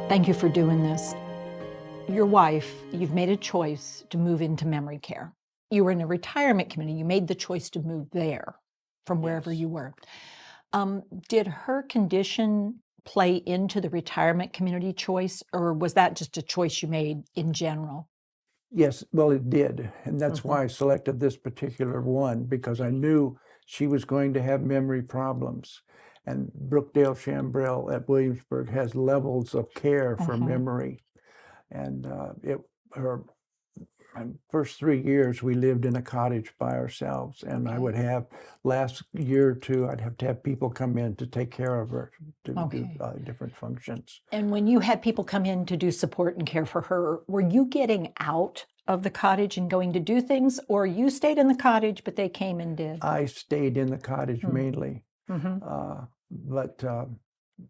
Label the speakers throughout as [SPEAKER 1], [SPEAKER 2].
[SPEAKER 1] Thank you for doing this. Your wife, you've made a choice to move into memory care. You were in a retirement community. You made the choice to move there from wherever
[SPEAKER 2] Yes.
[SPEAKER 1] you were. Did her condition play into the retirement community choice, or was that just a choice you made in general?
[SPEAKER 2] Yes, well, it did, and that's
[SPEAKER 1] Mhm.
[SPEAKER 2] why I selected this particular one, because I knew she was going to have memory problems. And Brookdale Chambrel at Williamsburg has levels of care for
[SPEAKER 1] Mhm.
[SPEAKER 2] memory. And her first 3 years we lived in a cottage by ourselves, and I
[SPEAKER 1] Okay.
[SPEAKER 2] would have last year or two I'd have to have people come in to take care of her to do
[SPEAKER 1] Okay.
[SPEAKER 2] different functions.
[SPEAKER 1] And when you had people come in to do support and care for her, were you getting out of the cottage and going to do things, or you stayed in the cottage, but they came and did?
[SPEAKER 2] I stayed in the cottage
[SPEAKER 1] Hmm.
[SPEAKER 2] mainly.
[SPEAKER 1] Mhm.
[SPEAKER 2] But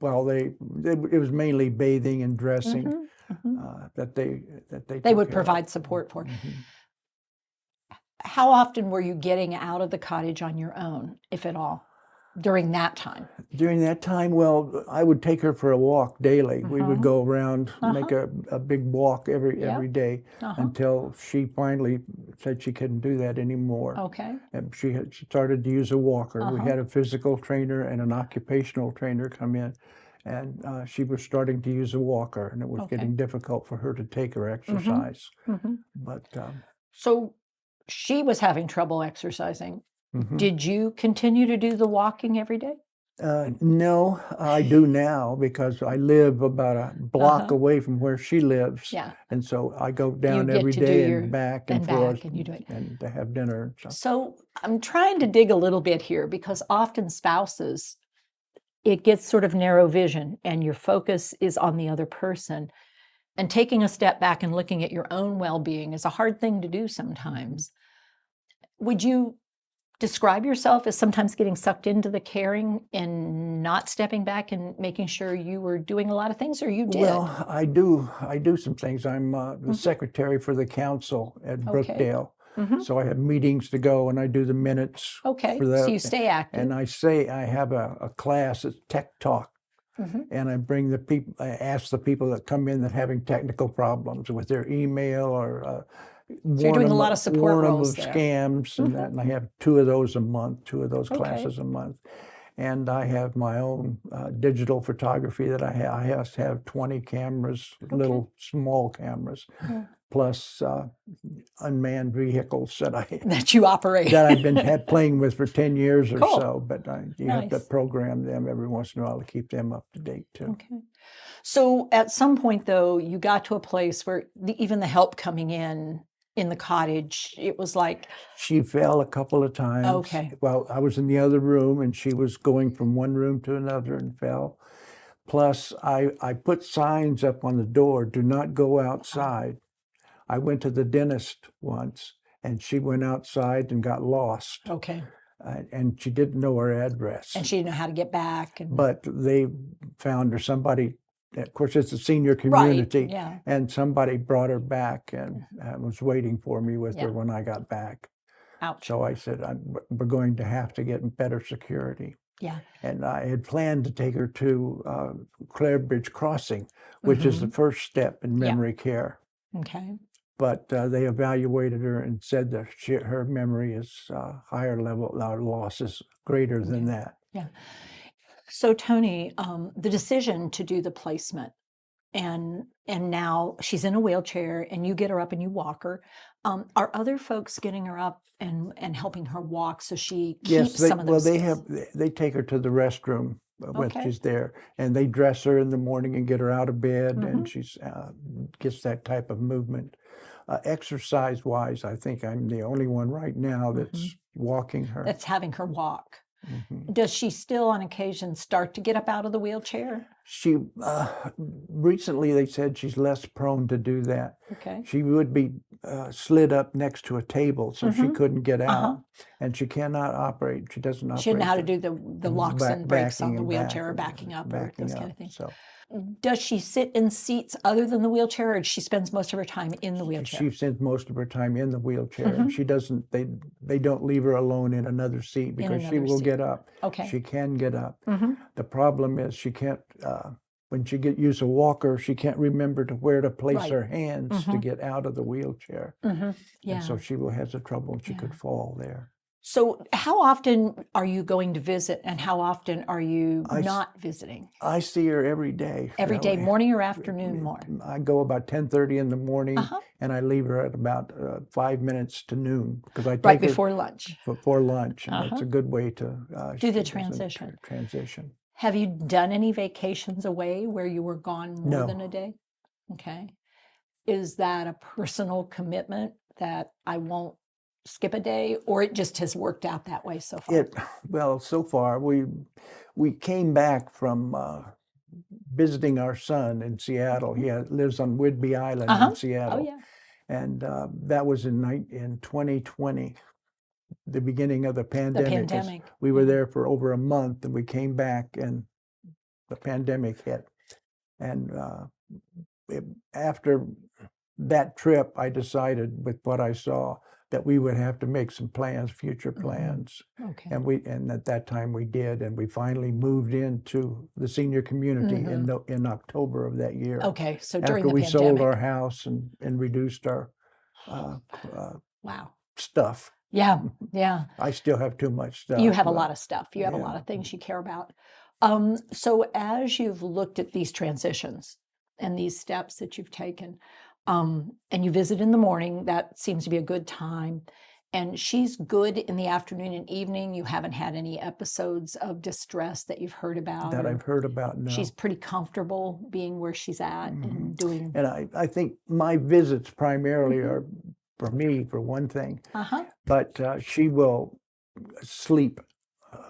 [SPEAKER 2] well, it was mainly bathing and dressing
[SPEAKER 1] Mhm. Mhm.
[SPEAKER 2] that they
[SPEAKER 1] They
[SPEAKER 2] took
[SPEAKER 1] would
[SPEAKER 2] care of.
[SPEAKER 1] provide support for.
[SPEAKER 2] Mhm.
[SPEAKER 1] How often were you getting out of the cottage on your own, if at all, during that time?
[SPEAKER 2] During that time, well, I would take her for a walk daily. We would
[SPEAKER 1] Mhm.
[SPEAKER 2] go around, make
[SPEAKER 1] Uh-huh.
[SPEAKER 2] a big walk every
[SPEAKER 1] Yep.
[SPEAKER 2] day
[SPEAKER 1] Uh-huh.
[SPEAKER 2] until she finally said she couldn't do that anymore.
[SPEAKER 1] Okay.
[SPEAKER 2] And she started to use a walker. We
[SPEAKER 1] Uh-huh.
[SPEAKER 2] had a physical trainer and an occupational trainer come in, and she was starting to use a walker, and it was
[SPEAKER 1] Okay.
[SPEAKER 2] getting difficult for her to take her
[SPEAKER 1] Mhm.
[SPEAKER 2] exercise.
[SPEAKER 1] Mhm.
[SPEAKER 2] But
[SPEAKER 1] So she was having trouble exercising.
[SPEAKER 2] mhm.
[SPEAKER 1] Did you continue to do the walking every day?
[SPEAKER 2] No, I do now because I live about a block
[SPEAKER 1] Uh-huh.
[SPEAKER 2] away from where she lives,
[SPEAKER 1] Yeah.
[SPEAKER 2] and so I go
[SPEAKER 1] You
[SPEAKER 2] down
[SPEAKER 1] get
[SPEAKER 2] every
[SPEAKER 1] to do
[SPEAKER 2] day
[SPEAKER 1] your
[SPEAKER 2] and back
[SPEAKER 1] and
[SPEAKER 2] and forth
[SPEAKER 1] back, and you do it.
[SPEAKER 2] and to have dinner and stuff.
[SPEAKER 1] So I'm trying to dig a little bit here because often spouses, it gets sort of narrow vision and your focus is on the other person. And taking a step back and looking at your own well-being is a hard thing to do sometimes. Would you describe yourself as sometimes getting sucked into the caring and not stepping back and making sure you were doing a lot of things, or you did?
[SPEAKER 2] Well, I do some things. I'm the
[SPEAKER 1] Mhm.
[SPEAKER 2] secretary for the council at
[SPEAKER 1] Okay.
[SPEAKER 2] Brookdale,
[SPEAKER 1] Mhm.
[SPEAKER 2] so I have meetings to go, and I do the minutes
[SPEAKER 1] Okay.
[SPEAKER 2] for
[SPEAKER 1] So
[SPEAKER 2] that.
[SPEAKER 1] you stay active.
[SPEAKER 2] And I say I have a class, it's Tech Talk,
[SPEAKER 1] Mhm.
[SPEAKER 2] and I bring the people, I ask the people that come in that are having technical problems with their email or
[SPEAKER 1] So you're
[SPEAKER 2] warn
[SPEAKER 1] doing a
[SPEAKER 2] them,
[SPEAKER 1] lot of support
[SPEAKER 2] warn them
[SPEAKER 1] roles
[SPEAKER 2] of
[SPEAKER 1] there.
[SPEAKER 2] scams and that.
[SPEAKER 1] Mhm.
[SPEAKER 2] And I have two of those a month, two of those
[SPEAKER 1] Okay.
[SPEAKER 2] classes a month. And I have my own digital photography that I have. I have 20 cameras,
[SPEAKER 1] Okay.
[SPEAKER 2] little small cameras,
[SPEAKER 1] Yeah.
[SPEAKER 2] plus unmanned vehicles that
[SPEAKER 1] That you operate.
[SPEAKER 2] that I've been playing with for 10 years or
[SPEAKER 1] Cool.
[SPEAKER 2] so. But you have to
[SPEAKER 1] Nice.
[SPEAKER 2] program them every once in a while to keep them up to date too.
[SPEAKER 1] Okay. So at some point, though, you got to a place where even the help coming in the cottage, it was like,
[SPEAKER 2] She fell a couple of times.
[SPEAKER 1] okay.
[SPEAKER 2] Well, I was in the other room and she was going from one room to another and fell. Plus, I put signs up on the door, do not go outside. I went to the dentist once and she went outside and got lost.
[SPEAKER 1] Okay.
[SPEAKER 2] And she didn't know her address.
[SPEAKER 1] And she didn't know how to get back. And
[SPEAKER 2] But they found her. Somebody, of course, it's a senior
[SPEAKER 1] right.
[SPEAKER 2] community,
[SPEAKER 1] Yeah.
[SPEAKER 2] and somebody brought her back and was waiting for me with
[SPEAKER 1] Yeah.
[SPEAKER 2] her when I got back.
[SPEAKER 1] Ouch.
[SPEAKER 2] So I said, we're going to have to get better security.
[SPEAKER 1] Yeah.
[SPEAKER 2] And I had planned to take her to Clare Bridge Crossing, which is the first step in
[SPEAKER 1] Yeah.
[SPEAKER 2] memory care.
[SPEAKER 1] Okay.
[SPEAKER 2] But they evaluated her and said that her memory is higher level, our loss is greater than
[SPEAKER 1] Okay.
[SPEAKER 2] that.
[SPEAKER 1] Yeah. So Tony, the decision to do the placement, and now she's in a wheelchair, and you get her up and you walk her. Are other folks getting her up and helping her walk so she
[SPEAKER 2] Yes,
[SPEAKER 1] keeps some of those skills?
[SPEAKER 2] they take her to the restroom when
[SPEAKER 1] Okay.
[SPEAKER 2] she's there, and they dress her in the morning and get her out of bed,
[SPEAKER 1] Mhm.
[SPEAKER 2] and she's gets that type of movement. Exercise-wise, I think I'm the only one right now that's walking her.
[SPEAKER 1] That's having her walk.
[SPEAKER 2] Mhm.
[SPEAKER 1] Does she still on occasion start to get up out of the wheelchair?
[SPEAKER 2] She recently they said she's less prone to do that.
[SPEAKER 1] Okay.
[SPEAKER 2] She would be slid up next to a table, so she couldn't get out, and she cannot operate. She doesn't operate.
[SPEAKER 1] She didn't know how to do the locks and brakes on
[SPEAKER 2] backing
[SPEAKER 1] the
[SPEAKER 2] and
[SPEAKER 1] wheelchair, or
[SPEAKER 2] backing,
[SPEAKER 1] backing up, or
[SPEAKER 2] backing
[SPEAKER 1] those kind
[SPEAKER 2] up,
[SPEAKER 1] of things.
[SPEAKER 2] so.
[SPEAKER 1] Does she sit in seats other than the wheelchair, or she spends most of her time in the wheelchair?
[SPEAKER 2] She spends most of her time in the wheelchair, and she doesn't. They don't leave her alone in another seat because she
[SPEAKER 1] another
[SPEAKER 2] will
[SPEAKER 1] seat.
[SPEAKER 2] get up.
[SPEAKER 1] Okay.
[SPEAKER 2] She can get up.
[SPEAKER 1] Mhm.
[SPEAKER 2] The problem is she can't. when she use a walker, she can't remember to where to place
[SPEAKER 1] Right.
[SPEAKER 2] her hands to
[SPEAKER 1] Mhm.
[SPEAKER 2] get out of the wheelchair. And
[SPEAKER 1] Yeah.
[SPEAKER 2] so she has a trouble and she
[SPEAKER 1] Yeah.
[SPEAKER 2] could fall there.
[SPEAKER 1] So how often are you going to visit and how often are you
[SPEAKER 2] I s-
[SPEAKER 1] not visiting?
[SPEAKER 2] I see her every day.
[SPEAKER 1] Every day,
[SPEAKER 2] Shelley.
[SPEAKER 1] morning or afternoon more?
[SPEAKER 2] I go about 10:30 in the morning,
[SPEAKER 1] Uh-huh.
[SPEAKER 2] and I leave her at about 5 minutes to noon because I
[SPEAKER 1] Right
[SPEAKER 2] take her
[SPEAKER 1] before lunch.
[SPEAKER 2] before lunch, and it's
[SPEAKER 1] Uh-huh.
[SPEAKER 2] a good way to
[SPEAKER 1] Do the
[SPEAKER 2] she doesn't
[SPEAKER 1] transition.
[SPEAKER 2] transition.
[SPEAKER 1] Have you done any vacations away where you were gone more
[SPEAKER 2] No.
[SPEAKER 1] than a day? Okay. Is that a personal commitment that I won't skip a day, or it just has worked out that way so far?
[SPEAKER 2] Well, so far we came back from visiting our son in Seattle. He lives on Whidbey Island
[SPEAKER 1] Uh-huh.
[SPEAKER 2] in
[SPEAKER 1] Oh,
[SPEAKER 2] Seattle,
[SPEAKER 1] yeah.
[SPEAKER 2] and that was in 2020, the beginning of the
[SPEAKER 1] The
[SPEAKER 2] pandemic.
[SPEAKER 1] pandemic.
[SPEAKER 2] We were
[SPEAKER 1] Yeah.
[SPEAKER 2] there for over a month, and we came back, and the pandemic hit. And after that trip, I decided with what I saw that we would have to make some plans, future plans.
[SPEAKER 1] Okay.
[SPEAKER 2] And at that time we did, and we finally moved into the senior community in October of that year.
[SPEAKER 1] Okay. So during
[SPEAKER 2] After
[SPEAKER 1] the
[SPEAKER 2] we sold our
[SPEAKER 1] pandemic.
[SPEAKER 2] house and reduced our
[SPEAKER 1] Wow.
[SPEAKER 2] stuff.
[SPEAKER 1] Yeah. Yeah.
[SPEAKER 2] I still have too much stuff.
[SPEAKER 1] You have a
[SPEAKER 2] but
[SPEAKER 1] lot of stuff. You have a
[SPEAKER 2] yeah.
[SPEAKER 1] lot of things you care about. So as you've looked at these transitions and these steps that you've taken, and you visit in the morning, that seems to be a good time. And she's good in the afternoon and evening. You haven't had any episodes of distress that you've heard about.
[SPEAKER 2] that
[SPEAKER 1] or
[SPEAKER 2] I've heard about. No.
[SPEAKER 1] She's pretty comfortable being where she's at and doing.
[SPEAKER 2] And I think my visits primarily
[SPEAKER 1] Mm-hmm.
[SPEAKER 2] are for me, for one thing,
[SPEAKER 1] Uh-huh.
[SPEAKER 2] but she will sleep,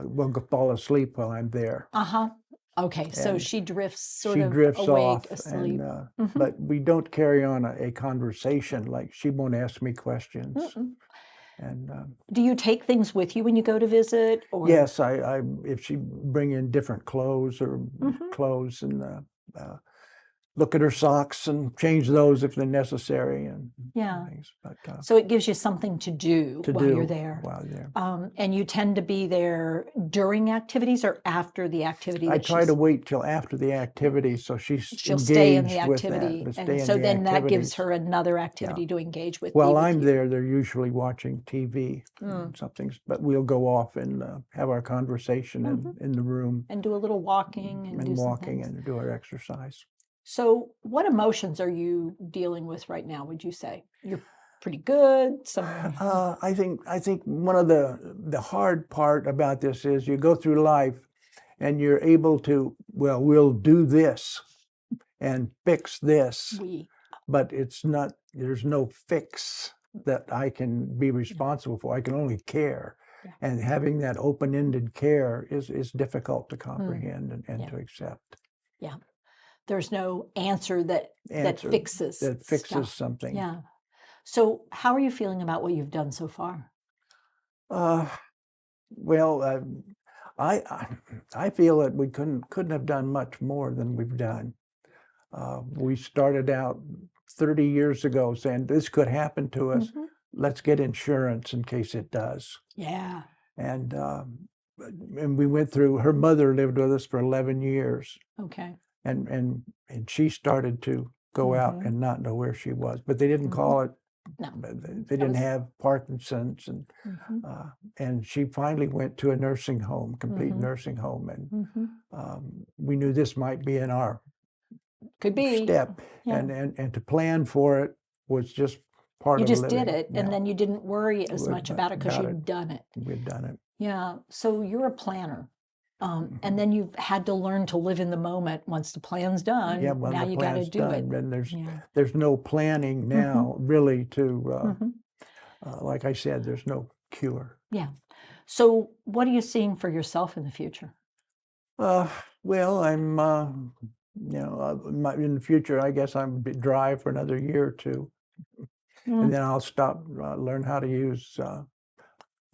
[SPEAKER 2] will fall asleep while I'm there.
[SPEAKER 1] Uh-huh. Okay. So
[SPEAKER 2] And
[SPEAKER 1] she drifts sort
[SPEAKER 2] She
[SPEAKER 1] of
[SPEAKER 2] drifts
[SPEAKER 1] awake,
[SPEAKER 2] off,
[SPEAKER 1] asleep.
[SPEAKER 2] and but we don't carry on a conversation. Like she won't ask me questions.
[SPEAKER 1] Mm-mm.
[SPEAKER 2] And
[SPEAKER 1] Do you take things with you when you go to visit? Or
[SPEAKER 2] yes, I if she bring in different clothes or
[SPEAKER 1] Mhm.
[SPEAKER 2] clothes and look at her socks and change those if they're necessary and
[SPEAKER 1] Yeah.
[SPEAKER 2] things. But
[SPEAKER 1] So it gives you something to do
[SPEAKER 2] to
[SPEAKER 1] while
[SPEAKER 2] do
[SPEAKER 1] you're there.
[SPEAKER 2] while there.
[SPEAKER 1] And you tend to be there during activities or after the activity
[SPEAKER 2] I
[SPEAKER 1] that
[SPEAKER 2] try to wait till after the activity so she's
[SPEAKER 1] she'll stay in the
[SPEAKER 2] engaged with that.
[SPEAKER 1] activity.
[SPEAKER 2] to stay
[SPEAKER 1] And
[SPEAKER 2] in
[SPEAKER 1] so
[SPEAKER 2] the
[SPEAKER 1] then that gives
[SPEAKER 2] activities.
[SPEAKER 1] her another activity to engage with.
[SPEAKER 2] While
[SPEAKER 1] be with
[SPEAKER 2] I'm
[SPEAKER 1] you.
[SPEAKER 2] there, they're usually watching TV and something, but we'll go off and have our conversation in the room
[SPEAKER 1] And do a little walking and do some
[SPEAKER 2] walking
[SPEAKER 1] things.
[SPEAKER 2] and do our exercise.
[SPEAKER 1] So what emotions are you dealing with right now, would you say? You're pretty good. Some
[SPEAKER 2] I think one of the hard part about this is you go through life and you're able to, well, we'll do this and fix this,
[SPEAKER 1] we
[SPEAKER 2] but it's not, there's no fix that I can be responsible for. I can only care.
[SPEAKER 1] Yeah.
[SPEAKER 2] And having that open-ended care is difficult to comprehend and
[SPEAKER 1] Yeah.
[SPEAKER 2] to accept.
[SPEAKER 1] Yeah. There's no answer that
[SPEAKER 2] Answer
[SPEAKER 1] fixes
[SPEAKER 2] that fixes
[SPEAKER 1] stuff.
[SPEAKER 2] something.
[SPEAKER 1] Yeah. So how are you feeling about what you've done so far?
[SPEAKER 2] Well, I feel that we couldn't have done much more than we've done. We started out 30 years ago saying this could happen to us.
[SPEAKER 1] Mhm.
[SPEAKER 2] Let's get insurance in case it does.
[SPEAKER 1] Yeah.
[SPEAKER 2] And we went through. Her mother lived with us for 11 years,
[SPEAKER 1] Okay.
[SPEAKER 2] and she started to go out and not know where she was. But they didn't call it.
[SPEAKER 1] No.
[SPEAKER 2] They didn't
[SPEAKER 1] was-
[SPEAKER 2] have Parkinson's, and she finally went to a nursing home, complete nursing home, and we knew this might be in our
[SPEAKER 1] Could be.
[SPEAKER 2] step,
[SPEAKER 1] Yeah.
[SPEAKER 2] and to plan for it was just part
[SPEAKER 1] You
[SPEAKER 2] of
[SPEAKER 1] just did
[SPEAKER 2] living.
[SPEAKER 1] it, and then you didn't worry as much about it because
[SPEAKER 2] about
[SPEAKER 1] you'd
[SPEAKER 2] it.
[SPEAKER 1] done it.
[SPEAKER 2] We'd done it.
[SPEAKER 1] Yeah. So you're a planner. And then you've had to learn to live in the moment once the plan's done.
[SPEAKER 2] Yeah, when
[SPEAKER 1] now
[SPEAKER 2] the
[SPEAKER 1] you got to
[SPEAKER 2] plan's
[SPEAKER 1] do
[SPEAKER 2] done,
[SPEAKER 1] it.
[SPEAKER 2] and
[SPEAKER 1] Yeah.
[SPEAKER 2] there's no planning now really to
[SPEAKER 1] Mhm.
[SPEAKER 2] like I said, there's no cure.
[SPEAKER 1] Yeah. So what are you seeing for yourself in the future?
[SPEAKER 2] Well, I'm in the future, I guess I'm drive for another year or two,
[SPEAKER 1] Mm.
[SPEAKER 2] and then I'll stop, learn how to use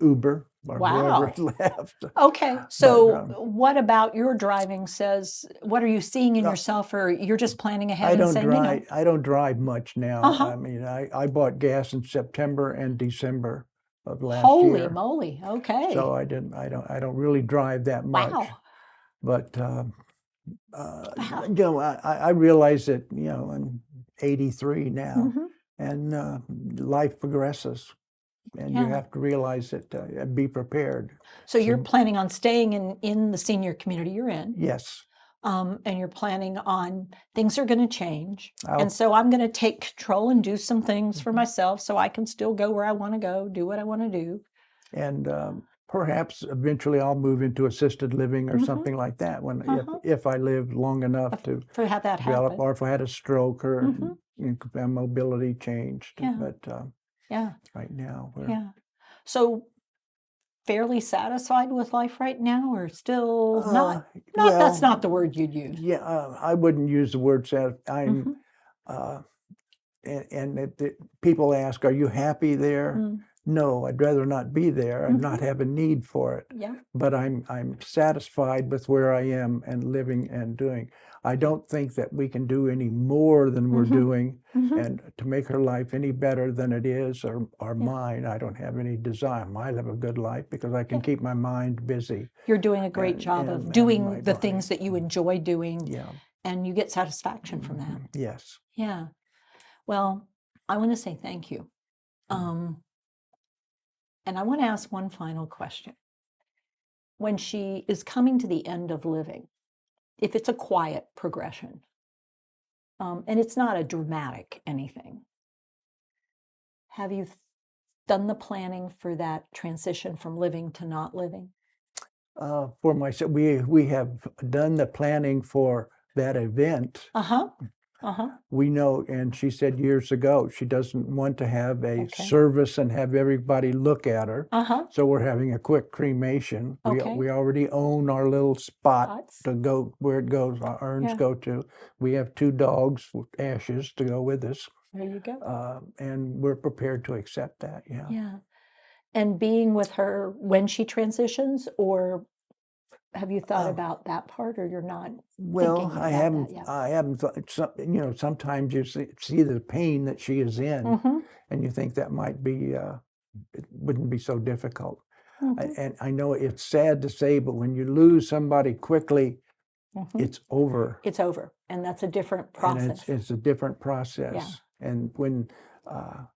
[SPEAKER 2] Uber or
[SPEAKER 1] Wow.
[SPEAKER 2] whoever's left.
[SPEAKER 1] Okay. So
[SPEAKER 2] um,
[SPEAKER 1] what about your driving says, what are you seeing in yourself, or you're just planning ahead
[SPEAKER 2] I
[SPEAKER 1] and
[SPEAKER 2] don't
[SPEAKER 1] saying,
[SPEAKER 2] drive. I don't drive much now.
[SPEAKER 1] Uh-huh.
[SPEAKER 2] I mean, I bought gas in September and December of last
[SPEAKER 1] holy
[SPEAKER 2] year,
[SPEAKER 1] moly. Okay.
[SPEAKER 2] so I don't really drive that much.
[SPEAKER 1] Wow.
[SPEAKER 2] But
[SPEAKER 1] How-
[SPEAKER 2] you know, I realize that, you know, I'm 83 now,
[SPEAKER 1] Mhm.
[SPEAKER 2] and life progresses, and you
[SPEAKER 1] Yeah.
[SPEAKER 2] have to realize it and be prepared.
[SPEAKER 1] So you're
[SPEAKER 2] So,
[SPEAKER 1] planning on staying in the senior community you're in,
[SPEAKER 2] yes,
[SPEAKER 1] and you're planning on things are going to change.
[SPEAKER 2] I'll,
[SPEAKER 1] And so I'm going to take control and do some things for
[SPEAKER 2] Mhm.
[SPEAKER 1] myself so I can still go where I want to go, do what I want to do.
[SPEAKER 2] and perhaps eventually I'll move into assisted living or
[SPEAKER 1] Mhm.
[SPEAKER 2] something like that when
[SPEAKER 1] Uh-huh.
[SPEAKER 2] if I live long enough to
[SPEAKER 1] For have that
[SPEAKER 2] develop,
[SPEAKER 1] happen.
[SPEAKER 2] or if I had a stroke or
[SPEAKER 1] Mhm.
[SPEAKER 2] my mobility changed.
[SPEAKER 1] Yeah.
[SPEAKER 2] But
[SPEAKER 1] Yeah.
[SPEAKER 2] right now,
[SPEAKER 1] Yeah. So fairly satisfied with life right now, or still not? Not that's
[SPEAKER 2] well,
[SPEAKER 1] not the word you'd use.
[SPEAKER 2] yeah, I wouldn't use the word I'm.
[SPEAKER 1] Mhm.
[SPEAKER 2] Uh, and people ask, "Are you happy there?"
[SPEAKER 1] Mm.
[SPEAKER 2] No, I'd rather not be there and not
[SPEAKER 1] Mhm.
[SPEAKER 2] have a need for it.
[SPEAKER 1] Yeah.
[SPEAKER 2] But I'm satisfied with where I am and living and doing. I don't think that we can do any more than we're
[SPEAKER 1] Mhm.
[SPEAKER 2] doing,
[SPEAKER 1] Mhm.
[SPEAKER 2] and to make her life any better than it is, or
[SPEAKER 1] Yeah.
[SPEAKER 2] mine. I don't have any desire. I live a good life because I can
[SPEAKER 1] Yeah.
[SPEAKER 2] keep my mind busy
[SPEAKER 1] You're doing a great
[SPEAKER 2] and
[SPEAKER 1] job
[SPEAKER 2] and,
[SPEAKER 1] of
[SPEAKER 2] and my
[SPEAKER 1] doing the
[SPEAKER 2] body.
[SPEAKER 1] things that you enjoy doing,
[SPEAKER 2] Yeah.
[SPEAKER 1] and you get satisfaction from that.
[SPEAKER 2] Mhm. Yes.
[SPEAKER 1] Yeah. Well, I want to say thank you. And I want to ask one final question. When she is coming to the end of living, if it's a quiet progression, and it's not a dramatic anything, have you done the planning for that transition from living to not living?
[SPEAKER 2] For myself, we have done the planning for that event.
[SPEAKER 1] Uh-huh. Uh-huh.
[SPEAKER 2] We know, and she said years ago, she doesn't want to have a
[SPEAKER 1] Okay.
[SPEAKER 2] service and have everybody look at her.
[SPEAKER 1] Uh-huh.
[SPEAKER 2] So we're having a quick cremation.
[SPEAKER 1] Okay.
[SPEAKER 2] We already own our little spot
[SPEAKER 1] Spots.
[SPEAKER 2] to go where it goes, our urns
[SPEAKER 1] Yeah.
[SPEAKER 2] go to. We have 2 dogs with ashes to go with us,
[SPEAKER 1] There you go.
[SPEAKER 2] and we're prepared to accept that. Yeah.
[SPEAKER 1] Yeah. And being with her when she transitions, or have you thought
[SPEAKER 2] Uh,
[SPEAKER 1] about that part, or you're not
[SPEAKER 2] Well,
[SPEAKER 1] thinking about that yet?
[SPEAKER 2] I haven't thought, you know, sometimes you see the pain that she is in,
[SPEAKER 1] Mhm.
[SPEAKER 2] and you think that might be, it wouldn't be so difficult.
[SPEAKER 1] Mhm.
[SPEAKER 2] And I know it's sad to say, but when you lose somebody quickly,
[SPEAKER 1] Mhm.
[SPEAKER 2] it's over,
[SPEAKER 1] It's over, and that's a different
[SPEAKER 2] and
[SPEAKER 1] process.
[SPEAKER 2] it's a different process. And when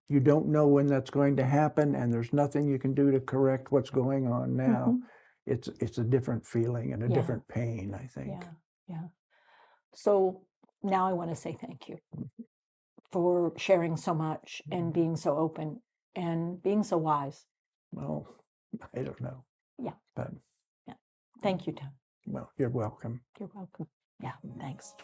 [SPEAKER 2] you don't know when that's going to happen, and there's nothing you can do to correct what's going on now,
[SPEAKER 1] Mhm.
[SPEAKER 2] it's a different feeling and a
[SPEAKER 1] Yeah.
[SPEAKER 2] different pain, I think.
[SPEAKER 1] Yeah. Yeah. So now I want to say thank you for sharing so much and being so open and being so wise.
[SPEAKER 2] Well, I don't know,
[SPEAKER 1] Yeah.
[SPEAKER 2] but
[SPEAKER 1] Yeah. Thank you, Tom.
[SPEAKER 2] well, you're welcome.
[SPEAKER 1] You're welcome. Yeah. Thanks.